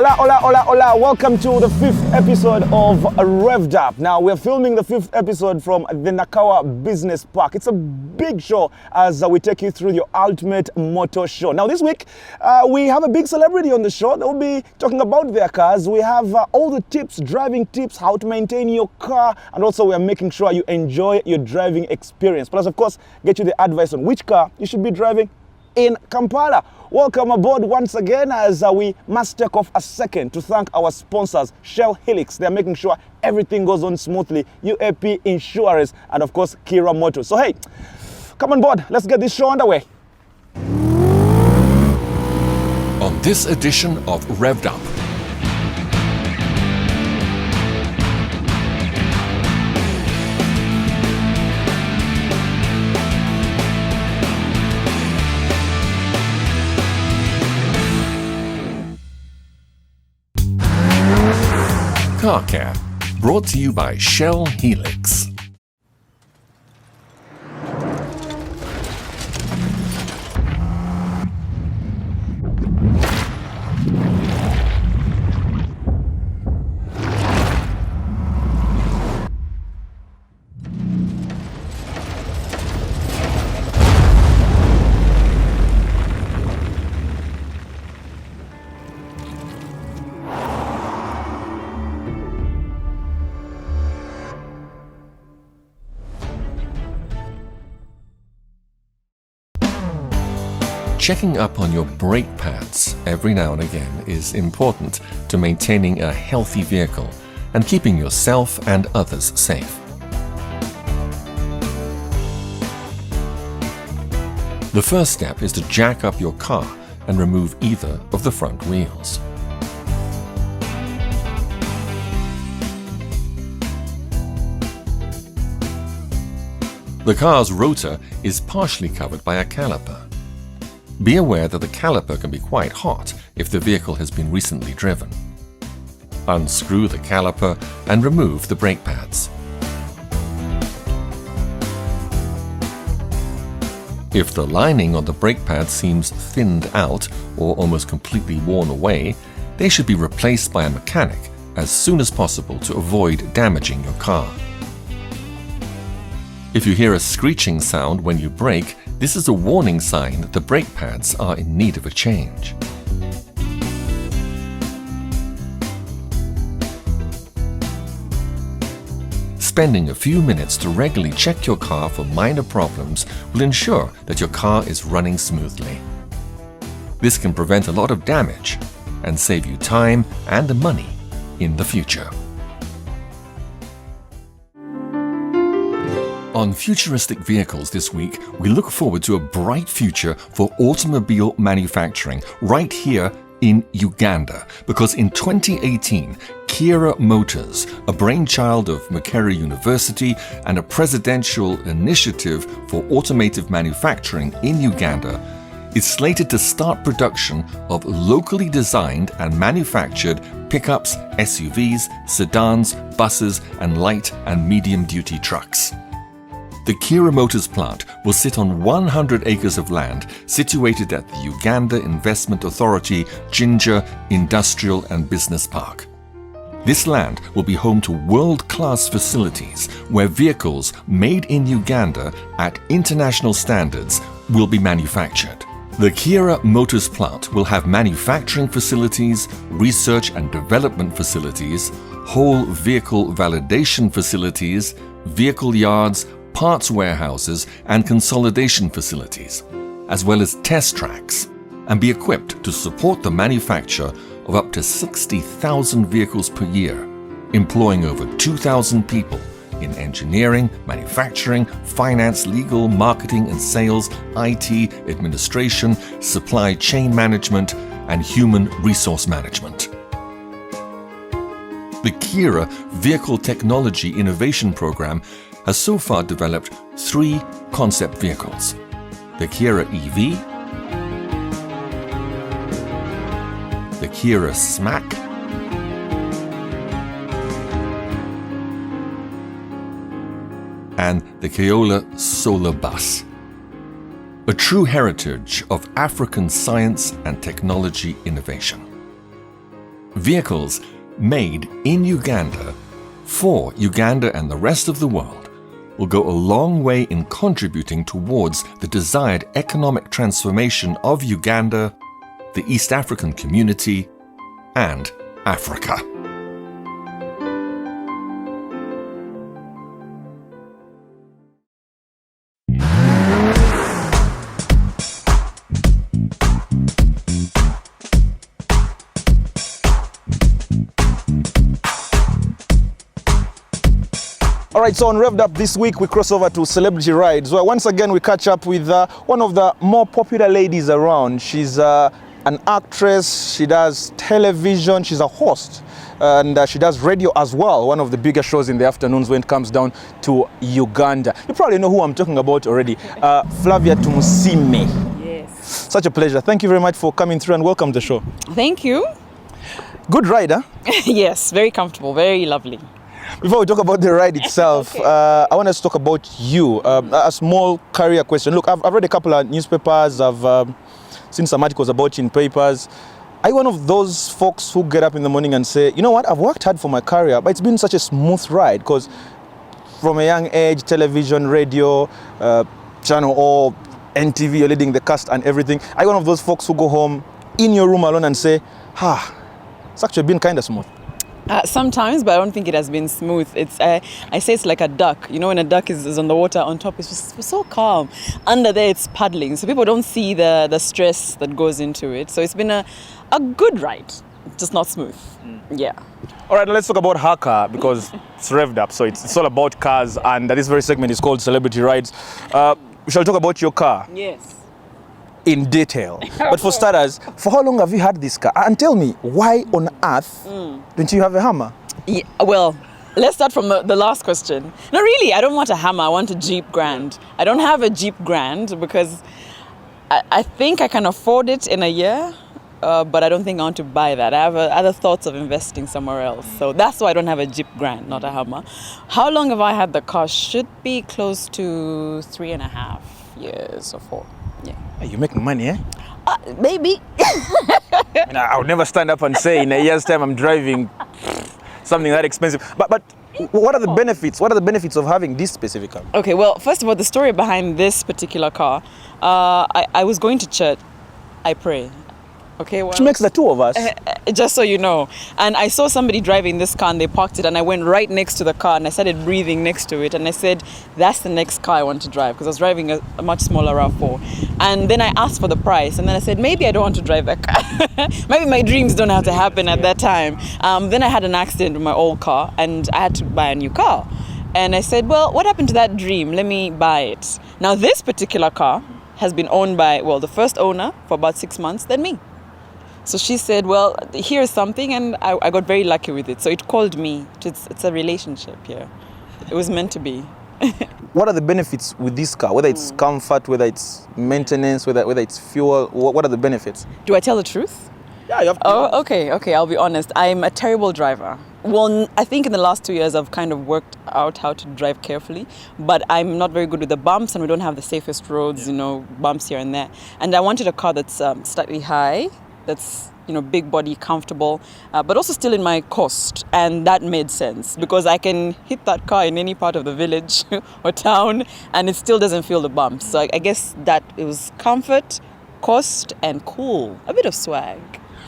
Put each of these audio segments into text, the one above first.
Hola, hola, hola, hola. Welcome to the 5th episode of Revved Up. Now, we're filming the 5th episode from the Nakawa Business Park. It's a big show as we take you through your ultimate motor show. Now, this week, we have a big celebrity on the show that will be talking about their cars. We have all the tips, driving tips, how to maintain your car, and also we are making sure you enjoy your driving experience. Plus, of course, get you the advice on which car you should be driving in Kampala. Welcome aboard once again as we must take off a second to thank our sponsors, Shell Helix. They're making sure everything goes on smoothly, UAP Insurance, and of course, Kira Motors. So hey, come on board, let's get this show underway. On this edition of Revved Up, Car Care, brought to you by Shell Helix. Checking up on your brake pads every now and again is important to maintaining a healthy vehicle and keeping yourself and others safe. The first step is to jack up your car and remove either of the front wheels. The car's rotor is partially covered by a caliper. Be aware that the caliper can be quite hot if the vehicle has been recently driven. Unscrew the caliper and remove the brake pads. If the lining on the brake pad seems thinned out or almost completely worn away, they should be replaced by a mechanic as soon as possible to avoid damaging your car. If you hear a screeching sound when you brake, this is a warning sign that the brake pads are in need of a change. Spending a few minutes to regularly check your car for minor problems will ensure that your car is running smoothly. This can prevent a lot of damage and save you time and money in the future. On futuristic vehicles this week, we look forward to a bright future for automobile manufacturing right here in Uganda, because in 2018, Kira Motors, a brainchild of Makerere University and a presidential initiative for automotive manufacturing in Uganda, is slated to start production of locally designed and manufactured pickups, SUVs, sedans, buses, and light and medium-duty trucks. The Kira Motors plant will sit on 100 acres of land situated at the Uganda Investment Authority Jinja Industrial and Business Park. This land will be home to world-class facilities where vehicles made in Uganda at international standards will be manufactured. The Kira Motors plant will have manufacturing facilities, research and development facilities, whole vehicle validation facilities, vehicle yards, parts warehouses and consolidation facilities, as well as test tracks, and be equipped to support the manufacture of up to 60,000 vehicles per year, employing over 2,000 people in engineering, manufacturing, finance, legal, marketing and sales, IT, administration, supply chain management, and human resource management. The Kira Vehicle Technology Innovation Program has so far developed 3 concept vehicles: the Kira EV, the Kira Smack, and the Keola Solar Bus. A true heritage of African science and technology innovation. Vehicles made in Uganda for Uganda and the rest of the world will go a long way in contributing towards the desired economic transformation of Uganda, the East African community, and Africa. All right, so on Revved Up this week, we cross over to Celebrity Rides, where once again we catch up with one of the more popular ladies around. She's an actress, she does television, she's a host, and she does radio as well, one of the bigger shows in the afternoons when it comes down to Uganda. You probably know who I'm talking about already, Flavia Tumusime. Yes. Such a pleasure. Thank you very much for coming through and welcome to the show. Thank you. Good ride, huh? Yes, very comfortable, very lovely. Before we talk about the ride itself, Okay. I want us to talk about you. A small career question. Look, I've read a couple of newspapers, I've seen some articles about you in papers. Are you one of those folks who get up in the morning and say, you know what, I've worked hard for my career, but it's been such a smooth ride? Because from a young age, television, radio, channel or NTV, you're leading the cast and everything. Are you one of those folks who go home in your room alone and say, it's actually been kind of smooth? Sometimes, but I don't think it has been smooth. I say it's like a duck. You know, when a duck is on the water, on top it's just so calm. Under there, it's paddling. So people don't see the stress that goes into it. So it's been a good ride, just not smooth. Yeah. All right, let's talk about her car because it's revved up. So it's all about cars, and this very segment is called Celebrity Rides. We shall talk about your car Yes. in detail. But for starters, for how long have you had this car? And tell me, why on earth don't you have a Hammer? Yeah, well, let's start from the last question. No, really, I don't want a Hammer. I want a Jeep Grand. I don't have a Jeep Grand because I think I can afford it in a year, but I don't think I want to buy that. I have other thoughts of investing somewhere else. So that's why I don't have a Jeep Grand, not a Hammer. How long have I had the car? Should be close to 3.5 years or 4. Yeah. Are you making money, eh? Maybe. I would never stand up and say in a year's time I'm driving something that expensive. But what are the benefits? What are the benefits of having this specific car? Okay, well, first of all, the story behind this particular car, I was going to church. I pray. Okay, well, Which makes the two of us. just so you know. And I saw somebody driving this car and they parked it and I went right next to the car and I started breathing next to it and I said, that's the next car I want to drive because I was driving a much smaller RAV4. And then I asked for the price and then I said, maybe I don't want to drive that car. Maybe my dreams don't have to happen at that time. Then I had an accident with my old car and I had to buy a new car. And I said, well, what happened to that dream? Let me buy it. Now, this particular car has been owned by, well, the first owner for about 6 months, then me. So she said, well, here's something, and I got very lucky with it. So it called me. It's a relationship here. It was meant to be. What are the benefits with this car? Whether it's comfort, whether it's maintenance, whether it's fuel, what are the benefits? Do I tell the truth? Yeah, you have to. Oh, okay, I'll be honest. I'm a terrible driver. Well, I think in the last 2 years, I've kind of worked out how to drive carefully, but I'm not very good with the bumps, and we don't have the safest roads, bumps here and there. And I wanted a car that's slightly high, that's big body, comfortable, but also still in my cost. And that made sense because I can hit that car in any part of the village or town and it still doesn't feel the bumps. So I guess that it was comfort, cost, and cool. A bit of swag.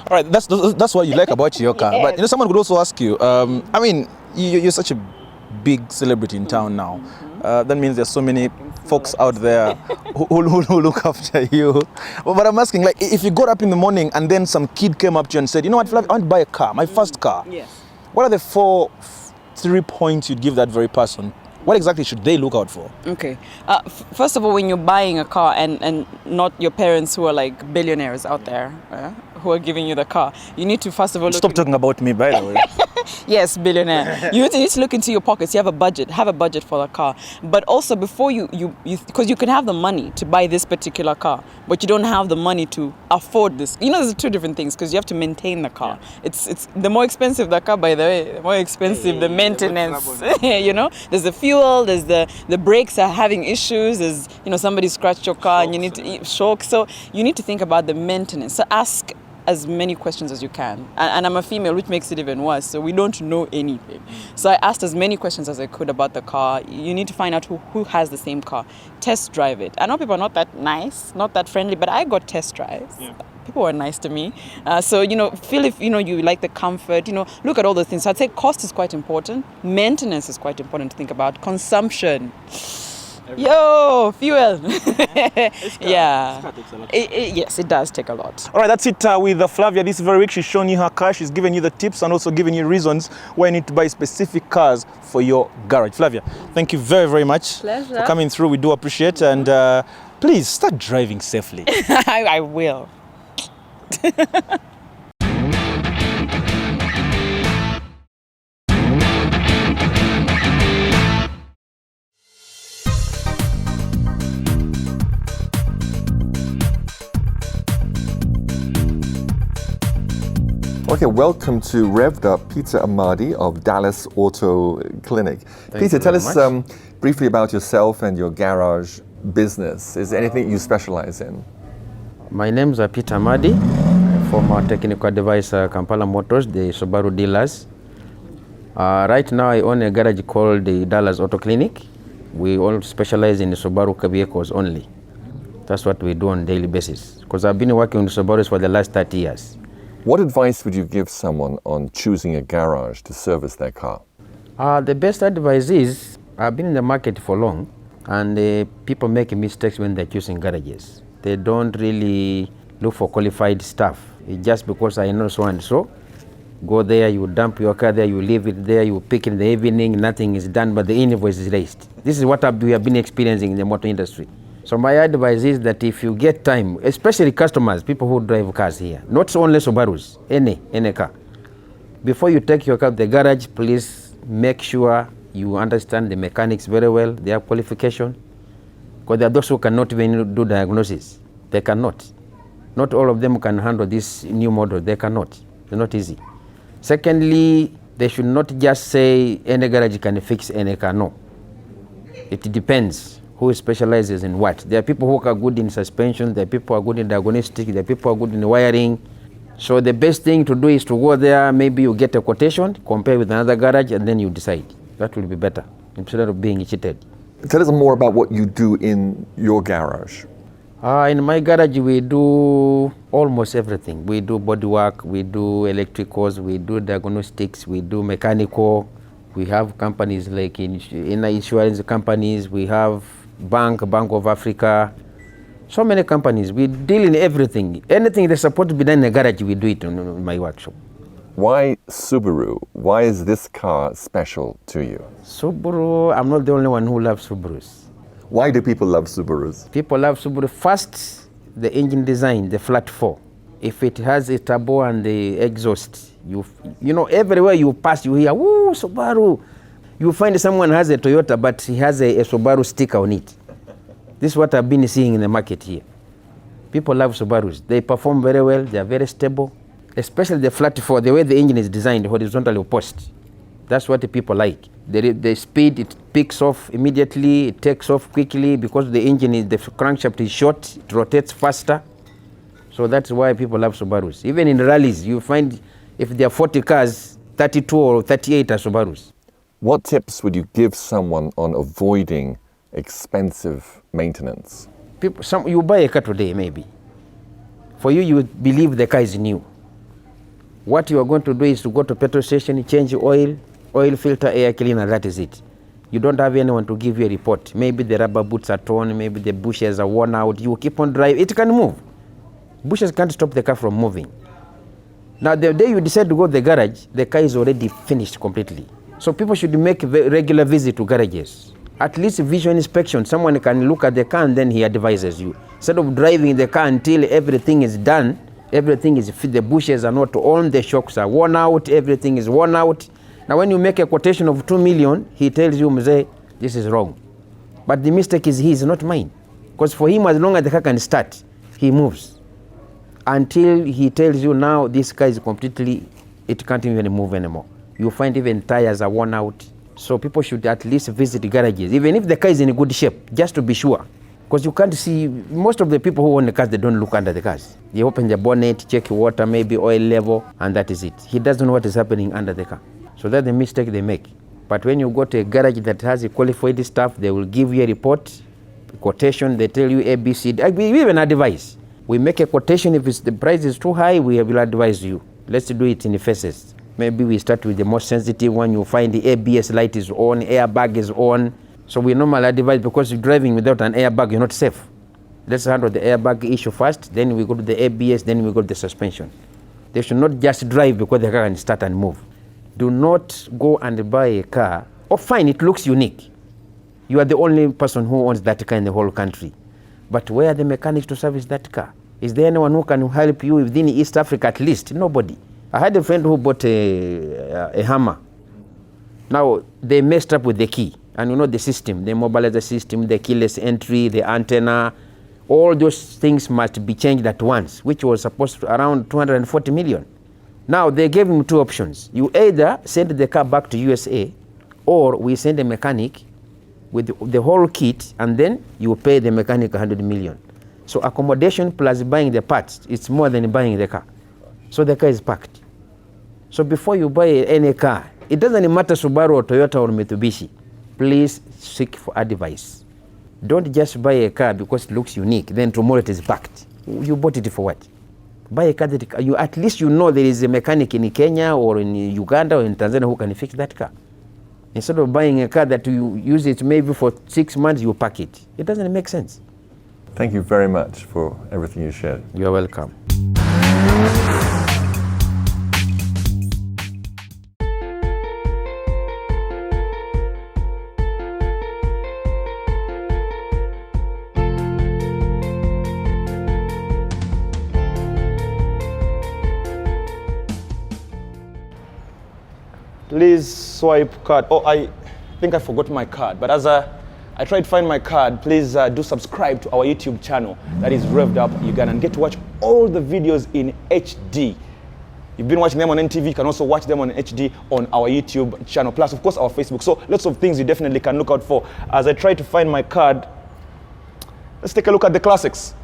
All right, that's what you like about your car. Yes. But someone could also ask you, you're such a big celebrity in town now. That means there's so many folks out there who look after you. But I'm asking, like, if you got up in the morning and then some kid came up to you and said, you know what, Flav, I want to buy a car, my first car. Yes. What are the 3 points you'd give that very person? What exactly should they look out for? Okay. First of all, when you're buying a car and not your parents who are like billionaires out there who are giving you the car, you need to first of all Stop talking about me, by the way. Yes, billionaire. You need to look into your pockets. You have a budget. Have a budget for the car. But also before you because you can have the money to buy this particular car, but you don't have the money to afford this. There's 2 different things because you have to maintain the car. It's the more expensive the car, by the way, the more expensive the maintenance. There's the fuel. There's the brakes are having issues. There's somebody scratched your car and you need to shock. So you need to think about the maintenance. So ask as many questions as you can. And I'm a female, which makes it even worse. So we don't know anything. So I asked as many questions as I could about the car. You need to find out who has the same car. Test drive it. I know people are not that nice, not that friendly, but I got test drives. Yeah. People were nice to me. So, feel if, you like the comfort, look at all the things. So I'd say cost is quite important. Maintenance is quite important to think about. Consumption. Yo, fuel. Yeah. Yes, it does take a lot. All right, that's it with Flavia. This very week, she's shown you her car. She's given you the tips and also given you reasons why you need to buy specific cars for your garage. Flavia, thank you very, very much for coming through. We do appreciate it. And please start driving safely. I will. Okay, welcome to Revved Up, Peter Amadi of Dallas Auto Clinic. Peter, tell us briefly about yourself and your garage business. Is there anything you specialize in? My name is Peter Amadi, former technical advisor Kampala Motors, the Subaru dealers. Right now I own a garage called the Dallas Auto Clinic. We all specialize in the Subaru vehicles only. That's what we do on a daily basis. Because I've been working on Subarus for the last 30 years. What advice would you give someone on choosing a garage to service their car? The best advice is, I've been in the market for long, and people make mistakes when they're choosing garages. They don't really look for qualified staff. It's just because I know so and so. Go there, you dump your car there, you leave it there, you pick in the evening, nothing is done, but the invoice is raised. This is what we have been experiencing in the motor industry. So my advice is that if you get time, especially customers, people who drive cars here, not only Subarus, any car, before you take your car to the garage, please make sure you understand the mechanics very well, their qualification, because there are those who cannot even do diagnosis. They cannot. Not all of them can handle this new model. They cannot. It's not easy. Secondly, they should not just say any garage can fix any car. No. It depends who specializes in what. There are people who are good in suspension, there are people who are good in diagnostic, there are people who are good in wiring. So the best thing to do is to go there, maybe you get a quotation, compare with another garage, and then you decide. That will be better, instead of being cheated. Tell us more about what you do in your garage. In my garage, we do almost everything. We do bodywork, we do electricals, we do diagnostics, we do mechanical. We have companies like in insurance companies, we have Bank of Africa, so many companies. We deal in everything. Anything that's supposed to be done in a garage, we do it in my workshop. Why Subaru? Why is this car special to you? Subaru, I'm not the only one who loves Subarus. Why do people love Subarus? People love Subaru. First, the engine design, the flat 4. If it has a turbo and the exhaust, you know, everywhere you pass, you hear, woo, Subaru. You find someone has a Toyota, but he has a Subaru sticker on it. This is what I've been seeing in the market here. People love Subarus. They perform very well. They are very stable, especially the flat 4, the way the engine is designed, horizontally opposed. That's what the people like. The speed, it picks off immediately, it takes off quickly because the engine the crankshaft is short, it rotates faster. So that's why people love Subarus. Even in rallies, you find if there are 40 cars, 32 or 38 are Subarus. What tips would you give someone on avoiding expensive maintenance? You buy a car today, maybe. For you, you believe the car is new. What you are going to do is to go to petrol station, change oil filter, air cleaner, that is it. You don't have anyone to give you a report. Maybe the rubber boots are torn, maybe the bushes are worn out. You keep on driving, it can move. Bushes can't stop the car from moving. Now, the day you decide to go to the garage, the car is already finished completely. So people should make a regular visit to garages. At least visual inspection. Someone can look at the car and then he advises you. Instead of driving the car until everything is done, everything is fit, the bushes are not on, the shocks are worn out, everything is worn out. Now when you make a quotation of 2 million, he tells you, Mzee, this is wrong. But the mistake is his, not mine. Because for him, as long as the car can start, he moves. Until he tells you now this car is completely, it can't even move anymore. You find even tires are worn out. So people should at least visit garages, even if the car is in good shape, just to be sure. Because you can't see, most of the people who own the cars, they don't look under the cars. They open the bonnet, check water, maybe oil level, and that is it. He doesn't know what is happening under the car. So that's the mistake they make. But when you go to a garage that has a qualified staff, they will give you a report, quotation, they tell you ABC. We even advise. We make a quotation. If the price is too high, we will advise you. Let's do it in phases. Maybe we start with the most sensitive one. You find the ABS light is on, airbag is on. So we normally advise, because you're driving without an airbag, you're not safe. Let's handle the airbag issue first, then we go to the ABS, then we go to the suspension. They should not just drive because the car can start and move. Do not go and buy a car, or fine, it looks unique. You are the only person who owns that car in the whole country. But where are the mechanics to service that car? Is there anyone who can help you within East Africa at least? Nobody. I had a friend who bought a Hammer. Now, they messed up with the key. And you know the system, the mobilizer system, the keyless entry, the antenna, all those things must be changed at once, which was supposed to around 240 million. Now, they gave him two options. You either send the car back to USA, or we send a mechanic with the whole kit, and then you pay the mechanic 100 million. So accommodation plus buying the parts, it's more than buying the car. So the car is packed. So before you buy any car, it doesn't matter Subaru or Toyota or Mitsubishi, please seek for advice. Don't just buy a car because it looks unique, then tomorrow it is packed. You bought it for what? Buy a car that you, at least you know there is a mechanic in Kenya or in Uganda or in Tanzania who can fix that car. Instead of buying a car that you use it maybe for 6 months, you pack it. It doesn't make sense. Thank you very much for everything you shared. You're welcome. Please swipe card. Oh, I think I forgot my card. But as I tried to find my card, please do subscribe to our YouTube channel. That is Revved Up Uganda, and get to watch all the videos in HD. You've been watching them on NTV. You can also watch them on HD on our YouTube channel. Plus, of course, our Facebook. So lots of things you definitely can look out for. As I try to find my card, let's take a look at the classics.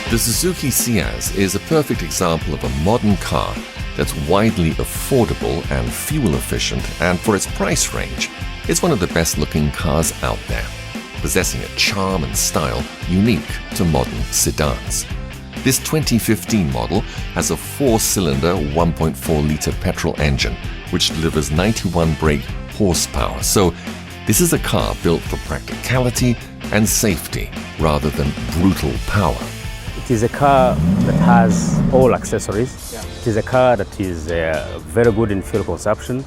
The Suzuki Ciaz is a perfect example of a modern car that's widely affordable and fuel efficient, and for its price range, it's one of the best looking cars out there, possessing a charm and style unique to modern sedans. This 2015 model has a 4-cylinder 1.4-litre petrol engine, which delivers 91 brake horsepower. So this is a car built for practicality and safety rather than brutal power. It is a car that has all accessories. Yeah. It is a car that is very good in fuel consumption.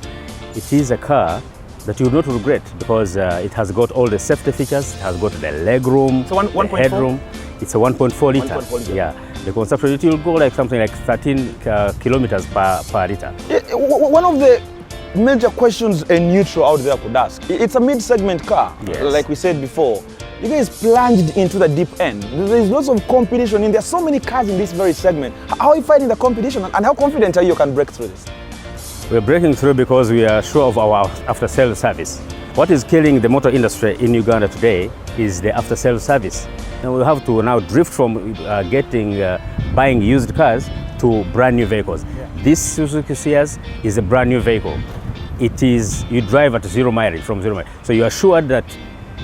It is a car that you will not regret because it has got all the safety features. It has got the leg room, so the headroom. It's a 1.4 liter. 1.4 liter. Yeah. The consumption, it will go like something like 13 kilometers per liter. One of the major questions a neutral out there could ask, it's a mid-segment car, yes, like we said before. You guys plunged into the deep end. There's lots of competition in there. So many cars in this very segment. How are you fighting the competition, and how confident are you can break through this? We're breaking through because we are sure of our after-sales service. What is killing the motor industry in Uganda today is the after-sales service. And we have to now drift from buying used cars to brand new vehicles. Yeah. This Suzuki Ciaz is a brand new vehicle. you drive at 0 mileage, from 0 mileage. So you are sure that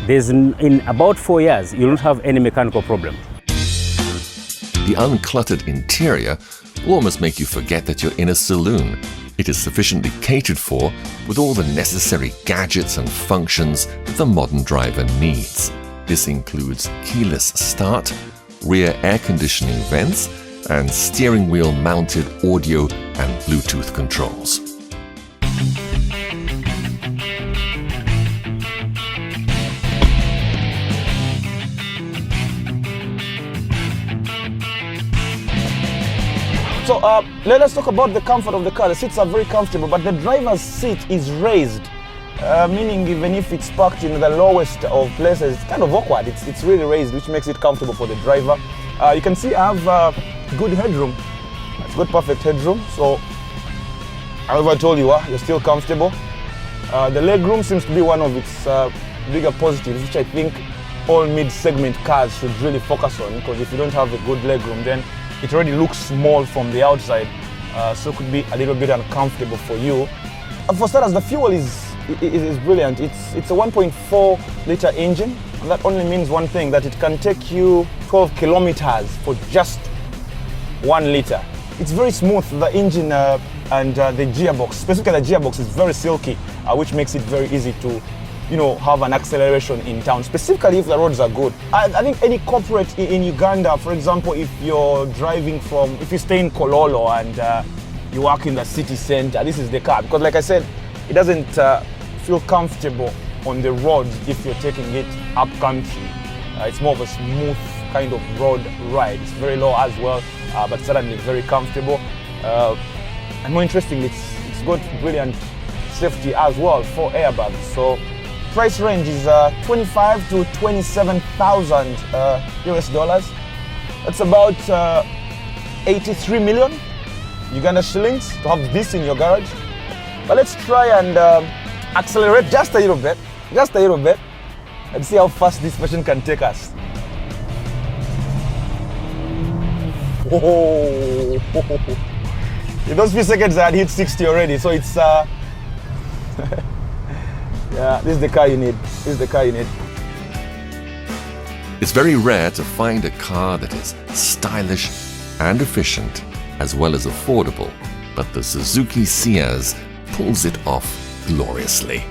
in about 4 years, you don't have any mechanical problem. The uncluttered interior will almost make you forget that you're in a saloon. It is sufficiently catered for with all the necessary gadgets and functions that the modern driver needs. This includes keyless start, rear air conditioning vents, and steering wheel mounted audio and Bluetooth controls. So let us talk about the comfort of the car. The seats are very comfortable, but the driver's seat is raised, meaning even if it's parked in the lowest of places, it's kind of awkward. It's really raised, which makes it comfortable for the driver. You can see I have good headroom. It's got perfect headroom. So however I told you, you're still comfortable. The legroom seems to be one of its bigger positives, which I think all mid-segment cars should really focus on, because if you don't have a good legroom, then it already looks small from the outside, so it could be a little bit uncomfortable for you. For starters, the fuel is brilliant. It's a 1.4 liter engine, and that only means one thing, that it can take you 12 kilometers for just 1 liter. It's very smooth, the engine and the gearbox, specifically the gearbox is very silky, which makes it very easy to have an acceleration in town, specifically if the roads are good. I think any corporate in Uganda, for example, if you stay in Kololo and you work in the city center, this is the car. Because like I said, it doesn't feel comfortable on the road if you're taking it up country. It's more of a smooth kind of road ride. It's very low as well, but certainly very comfortable. And more interestingly, it's got brilliant safety as well, 4 airbags. So price range is 25 to 27,000 US dollars. That's about 83 million Uganda shillings to have this in your garage. But let's try and accelerate just a little bit, and see how fast this machine can take us. Whoa. In those few seconds I had hit 60 already, so it's yeah, this is the car you need. It's very rare to find a car that is stylish and efficient, as well as affordable, but the Suzuki Ciaz pulls it off gloriously.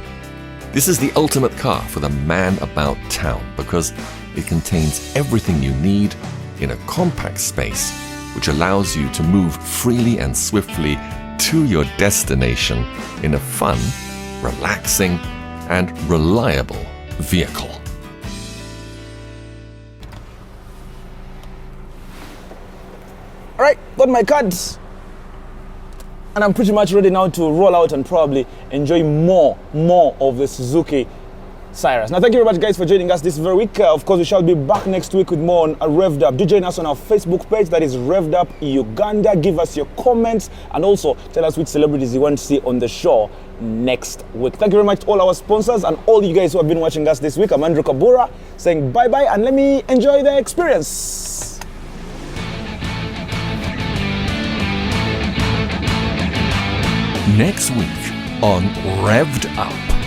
This is the ultimate car for the man about town because it contains everything you need in a compact space, which allows you to move freely and swiftly to your destination in a fun, relaxing, and reliable vehicle. All right, got my cards, and I'm pretty much ready now to roll out and probably enjoy more of the Suzuki Cyrus. Now, thank you very much, guys, for joining us this very week. Of course, we shall be back next week with more on Revved Up. Do join us on our Facebook page, that is Revved Up Uganda. Give us your comments and also tell us which celebrities you want to see on the show next week. Thank you very much to all our sponsors and all you guys who have been watching us this week. I'm Andrew Kabuura saying bye-bye and let me enjoy the experience. Next week on Revved Up.